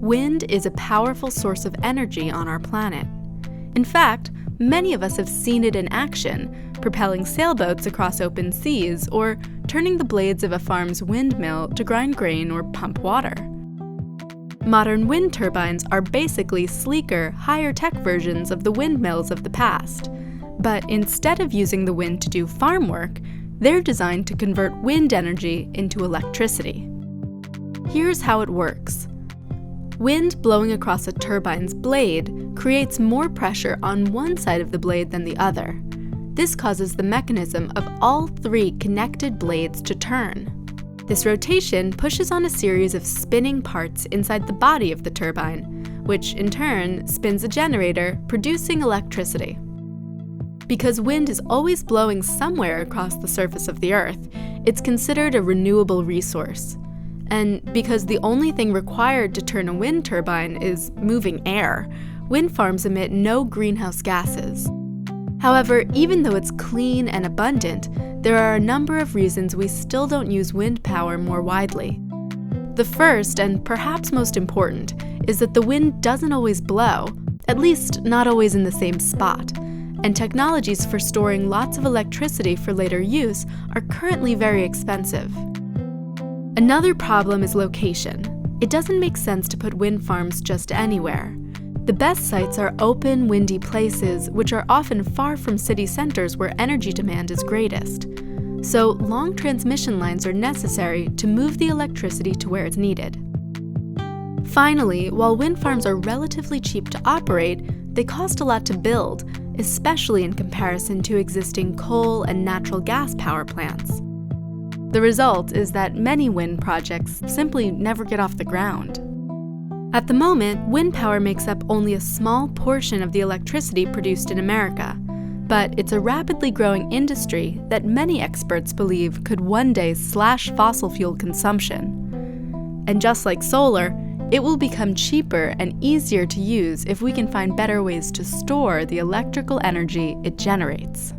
Wind is a powerful source of energy on our planet. In fact, many of us have seen it in action, propelling sailboats across open seas or turning the blades of a farm's windmill to grind grain or pump water. Modern wind turbines are basically sleeker, higher-tech versions of the windmills of the past. But instead of using the wind to do farm work, they're designed to convert wind energy into electricity. Here's how it works. Wind blowing across a turbine's blade creates more pressure on one side of the blade than the other. This causes the mechanism of all three connected blades to turn. This rotation pushes on a series of spinning parts inside the body of the turbine, which in turn spins a generator, producing electricity. Because wind is always blowing somewhere across the surface of the Earth, it's considered a renewable resource. And because the only thing required to turn a wind turbine is moving air, wind farms emit no greenhouse gases. However, even though it's clean and abundant, there are a number of reasons we still don't use wind power more widely. The first, and perhaps most important, is that the wind doesn't always blow, at least not always in the same spot, and technologies for storing lots of electricity for later use are currently very expensive. Another problem is location. It doesn't make sense to put wind farms just anywhere. The best sites are open, windy places, which are often far from city centers where energy demand is greatest. So long transmission lines are necessary to move the electricity to where it's needed. Finally, while wind farms are relatively cheap to operate, they cost a lot to build, especially in comparison to existing coal and natural gas power plants. The result is that many wind projects simply never get off the ground. At the moment, wind power makes up only a small portion of the electricity produced in America, but it's a rapidly growing industry that many experts believe could one day slash fossil fuel consumption. And just like solar, it will become cheaper and easier to use if we can find better ways to store the electrical energy it generates.